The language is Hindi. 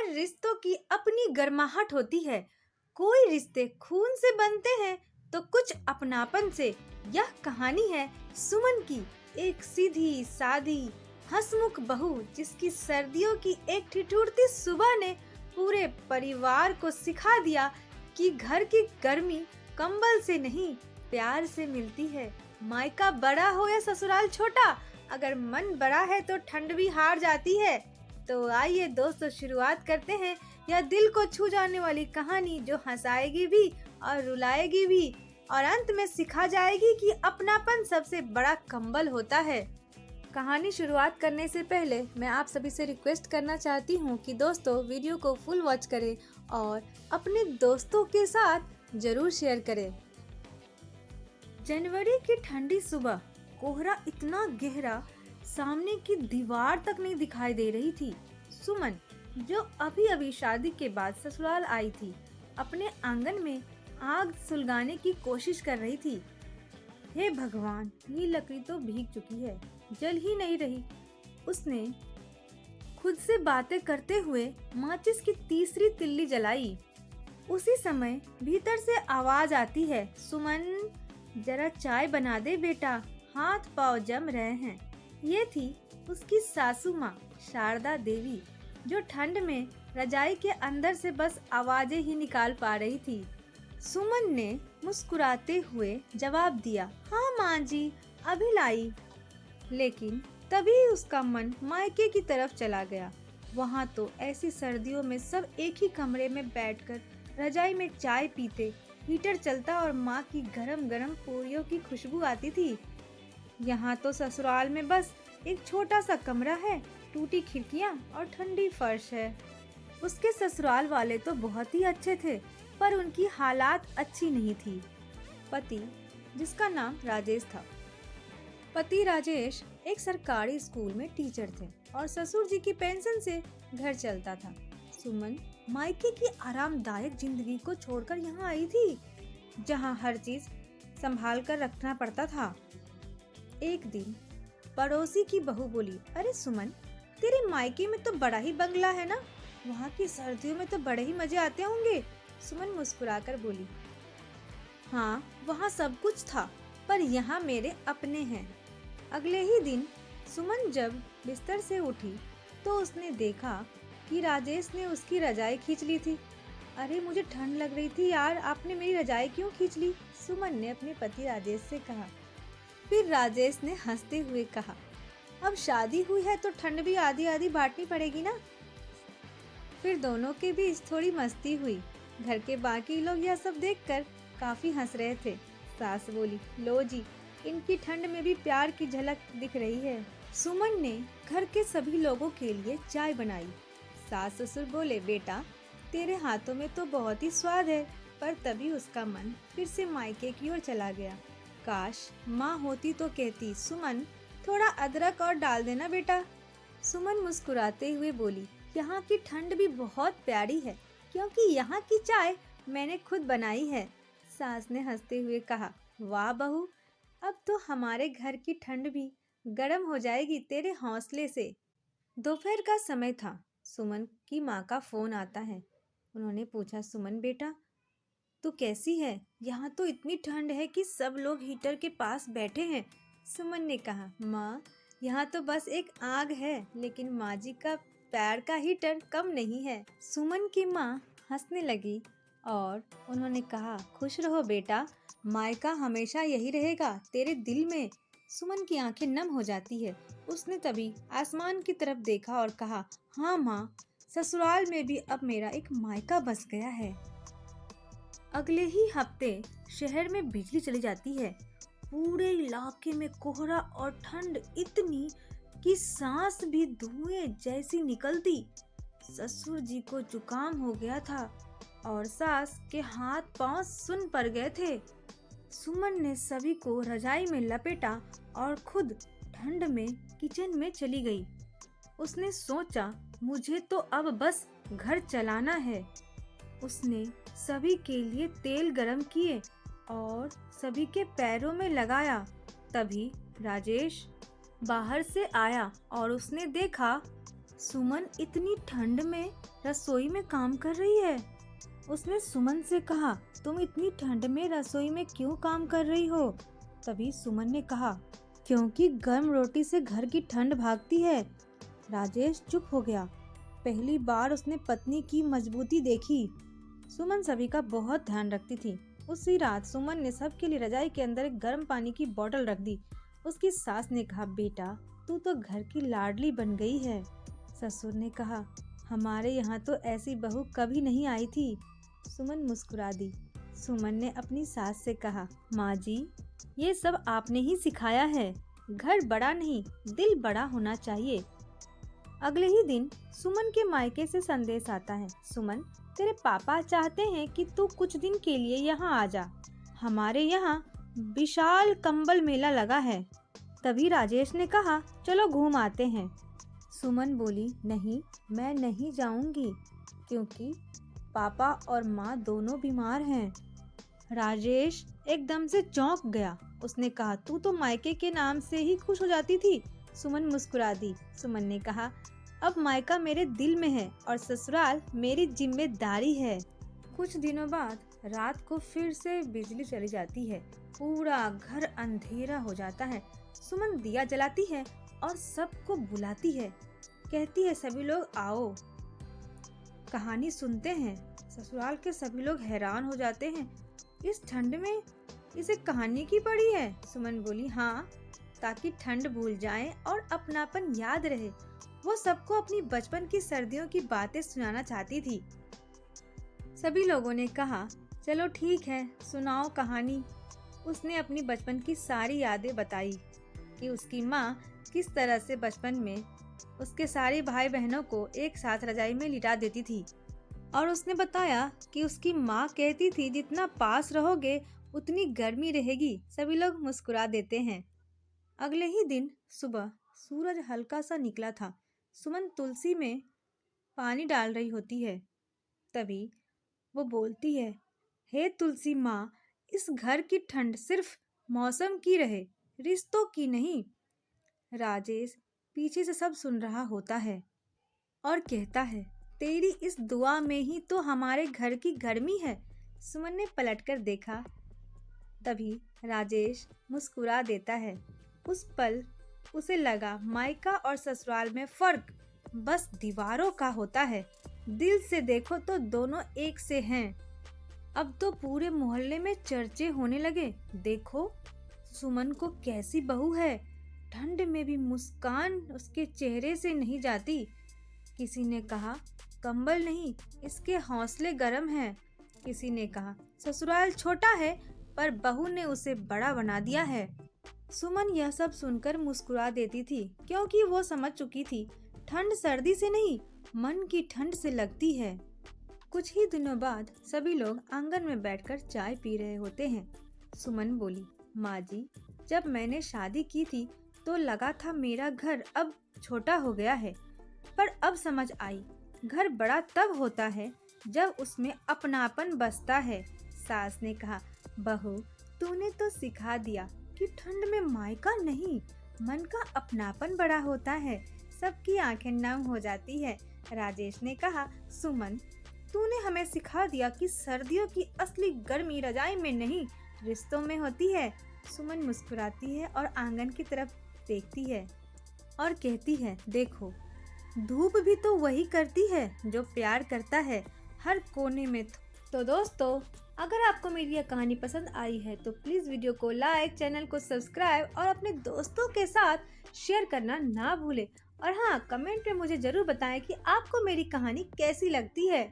हर रिश्तों की अपनी गर्माहट होती है। कोई रिश्ते खून से बनते हैं तो कुछ अपनापन से। यह कहानी है सुमन की, एक सीधी सादी हंसमुख बहू जिसकी सर्दियों की एक ठिठुरती सुबह ने पूरे परिवार को सिखा दिया कि घर की गर्मी कंबल से नहीं, प्यार से मिलती है। मायका बड़ा हो या ससुराल छोटा, अगर मन बड़ा है तो ठंड भी हार जाती है। तो आइए दोस्तों, शुरुआत करते हैं यह दिल को छू जाने वाली कहानी, जो हंसाएगी भी और रुलाएगी भी और अंत में सिखा जाएगी कि अपनापन सबसे बड़ा कंबल होता है। कहानी शुरुआत करने से पहले मैं आप सभी से रिक्वेस्ट करना चाहती हूँ कि दोस्तों वीडियो को फुल वॉच करें और अपने दोस्तों के साथ जरूर शेयर करें। जनवरी की ठंडी सुबह, कोहरा इतना गहरा सामने की दीवार तक नहीं दिखाई दे रही थी। सुमन, जो अभी अभी शादी के बाद ससुराल आई थी, अपने आंगन में आग सुलगाने की कोशिश कर रही थी। हे भगवान, ये लकड़ी तो भीग चुकी है, जल ही नहीं रही। उसने खुद से बातें करते हुए माचिस की तीसरी तिल्ली जलाई। उसी समय भीतर से आवाज आती है, सुमन जरा चाय बना दे बेटा, हाथ पाँव जम रहे हैं। ये थी उसकी सासू माँ शारदा देवी, जो ठंड में रजाई के अंदर से बस आवाजें ही निकाल पा रही थी। सुमन ने मुस्कुराते हुए जवाब दिया, हाँ माँ जी, अभी लाई। लेकिन तभी उसका मन मायके की तरफ चला गया। वहाँ तो ऐसी सर्दियों में सब एक ही कमरे में बैठकर रजाई में चाय पीते, हीटर चलता और माँ की गरम गरम पूरियों की खुशबू आती थी। यहाँ तो ससुराल में बस एक छोटा सा कमरा है, टूटी खिड़कियाँ और ठंडी फर्श है। उसके ससुराल वाले तो बहुत ही अच्छे थे, पर उनकी हालात अच्छी नहीं थी। पति, जिसका नाम राजेश था, पति राजेश एक सरकारी स्कूल में टीचर थे और ससुर जी की पेंशन से घर चलता था। सुमन मायके की आरामदायक जिंदगी को छोड़कर यहाँ आई थी, जहाँ हर चीज संभाल कर रखना पड़ता था। एक दिन पड़ोसी की बहू बोली, अरे सुमन, तेरे मायके में तो बड़ा ही बंगला है ना, वहाँ की सर्दियों में तो बड़े ही मजे आते होंगे। सुमन मुस्कुराकर बोली, हाँ वहाँ सब कुछ था, पर यहाँ मेरे अपने हैं। अगले ही दिन सुमन जब बिस्तर से उठी तो उसने देखा कि राजेश ने उसकी रजाई खींच ली थी। अरे मुझे ठंड लग रही थी यार, आपने मेरी रजाई क्यों खींच ली? सुमन ने अपने पति राजेश से कहा। फिर राजेश ने हंसते हुए कहा, अब शादी हुई है तो ठंड भी आधी आधी बांटनी पड़ेगी ना। फिर दोनों के बीच थोड़ी मस्ती हुई। घर के बाकी लोग यह सब देखकर काफी हंस रहे थे। सास बोली, लो जी, इनकी ठंड में भी प्यार की झलक दिख रही है। सुमन ने घर के सभी लोगों के लिए चाय बनाई। सास ससुर बोले, बेटा तेरे हाथों में तो बहुत ही स्वाद है। पर तभी उसका मन फिर से मायके की ओर चला गया। काश माँ होती तो कहती, सुमन थोड़ा अदरक और डाल देना बेटा। सुमन मुस्कुराते हुए बोली, यहाँ की ठंड भी बहुत प्यारी है, क्योंकि यहाँ की चाय मैंने खुद बनाई है। सास ने हंसते हुए कहा, वाह बहू, अब तो हमारे घर की ठंड भी गर्म हो जाएगी तेरे हौसले से। दोपहर का समय था। सुमन की माँ का फोन आता है। उन्होंने पूछा, सुमन बेटा तू कैसी है? यहाँ तो इतनी ठंड है कि सब लोग हीटर के पास बैठे हैं। सुमन ने कहा, माँ यहाँ तो बस एक आग है, लेकिन माँ जी का पैर का हीटर कम नहीं है। सुमन की माँ हंसने लगी और उन्होंने कहा, खुश रहो बेटा, मायका हमेशा यही रहेगा तेरे दिल में। सुमन की आंखें नम हो जाती है। उसने तभी आसमान की तरफ देखा और कहा, हाँ माँ, ससुराल में भी अब मेरा एक मायका बस गया है। अगले ही हफ्ते शहर में बिजली चली जाती है। पूरे इलाके में कोहरा और ठंड इतनी कि सांस भी धुएं जैसी निकलती। ससुर जी को जुकाम हो गया था और सास के हाथ पांव सुन पड़ गए थे। सुमन ने सभी को रजाई में लपेटा और खुद ठंड में किचन में चली गई। उसने सोचा, मुझे तो अब बस घर चलाना है। उसने सभी के लिए तेल गरम किए और सभी के पैरों में लगाया। तभी राजेश बाहर से आया और उसने देखा सुमन इतनी ठंड में रसोई में काम कर रही है। उसने सुमन से कहा, तुम इतनी ठंड में रसोई में क्यों काम कर रही हो? तभी सुमन ने कहा, क्योंकि गर्म रोटी से घर की ठंड भागती है। राजेश चुप हो गया। पहली बार उसने पत्नी की मजबूती देखी। सुमन सभी का बहुत ध्यान रखती थी। उसी रात सुमन ने सबके लिए रजाई के अंदर एक गर्म पानी की बोतल रख दी। उसकी सास ने कहा, बेटा तू तो घर की लाडली बन गई है। ससुर ने कहा, हमारे यहाँ तो ऐसी बहू कभी नहीं आई थी। सुमन मुस्कुरा दी। सुमन ने अपनी सास से कहा, माँ जी ये सब आपने ही सिखाया है। घर बड़ा नहीं दिल बड़ा होना चाहिए। अगले ही दिन सुमन के मायके से संदेश आता है, सुमन तेरे पापा चाहते हैं कि तू कुछ दिन के लिए यहाँ आ जा। हमारे यहाँ विशाल कंबल मेला लगा है। तभी राजेश ने कहा, चलो घूम आते हैं। सुमन बोली, नहीं मैं नहीं जाऊंगी क्योंकि पापा और माँ दोनों बीमार हैं। राजेश एकदम से चौंक गया। उसने कहा, तू तो मायके के नाम से ही खुश हो जाती थी। सुमन मुस्कुरा दी। सुमन ने कहा, अब मायका मेरे दिल में है और ससुराल मेरी जिम्मेदारी है। कुछ दिनों बाद रात को फिर से बिजली चली जाती है। पूरा घर अंधेरा हो जाता है। सुमन दिया जलाती है और सबको बुलाती है। कहती है, सभी लोग आओ, कहानी सुनते हैं। ससुराल के सभी लोग हैरान हो जाते हैं। इस ठंड में इसे कहानी की पड़ी है? सुमन बोली, हाँ, ताकि ठंड भूल जाए और अपनापन याद रहे। वो सबको अपनी बचपन की सर्दियों की बातें सुनाना चाहती थी। सभी लोगों ने कहा, चलो ठीक है, सुनाओ कहानी। उसने अपनी बचपन की सारी यादें बताई कि उसकी माँ किस तरह से बचपन में उसके सारे भाई बहनों को एक साथ रजाई में लिटा देती थी। और उसने बताया कि उसकी माँ कहती थी, जितना पास रहोगे उतनी गर्मी रहेगी। सभी लोग मुस्कुरा देते हैं। अगले ही दिन सुबह सूरज हल्का सा निकला था। सुमन तुलसी में पानी डाल रही होती है। तभी वो बोलती है, हे तुलसी माँ, इस घर की ठंड सिर्फ मौसम की रहे, रिश्तों की नहीं। राजेश पीछे से सब सुन रहा होता है और कहता है, तेरी इस दुआ में ही तो हमारे घर की गर्मी है। सुमन ने पलटकर देखा। तभी राजेश मुस्कुरा देता है। उस पल उसे लगा, मायका और ससुराल में फर्क बस दीवारों का होता है। दिल से देखो तो दोनों एक से हैं। अब तो पूरे मोहल्ले में चर्चे होने लगे, देखो सुमन को कैसी बहू है, ठंड में भी मुस्कान उसके चेहरे से नहीं जाती। किसी ने कहा, कंबल नहीं, इसके हौसले गर्म हैं। किसी ने कहा, ससुराल छोटा है पर बहू ने उसे बड़ा बना दिया है। सुमन यह सब सुनकर मुस्कुरा देती थी, क्योंकि वो समझ चुकी थी, ठंड सर्दी से नहीं, मन की ठंड से लगती है। कुछ ही दिनों बाद सभी लोग आंगन में बैठकर चाय पी रहे होते हैं। सुमन बोली, माँ जी, जब मैंने शादी की थी तो लगा था मेरा घर अब छोटा हो गया है, पर अब समझ आई, घर बड़ा तब होता है जब उसमें अपनापन बसता है। सास ने कहा, बहू तूने तो सिखा दिया कि ठंड में मायका नहीं, मन का अपनापन बड़ा होता है। सबकी आंखें नम हो जाती है। राजेश ने कहा, सुमन तूने हमें सिखा दिया कि सर्दियों की असली गर्मी रजाई में नहीं, रिश्तों में होती है। सुमन मुस्कुराती है और आंगन की तरफ देखती है और कहती है, देखो धूप भी तो वही करती है जो प्यार करता है, हर कोने में। तो दोस्तों, अगर आपको मेरी यह कहानी पसंद आई है तो प्लीज़ वीडियो को लाइक, चैनल को सब्सक्राइब और अपने दोस्तों के साथ शेयर करना ना भूलें। और हाँ, कमेंट में मुझे ज़रूर बताएं कि आपको मेरी कहानी कैसी लगती है।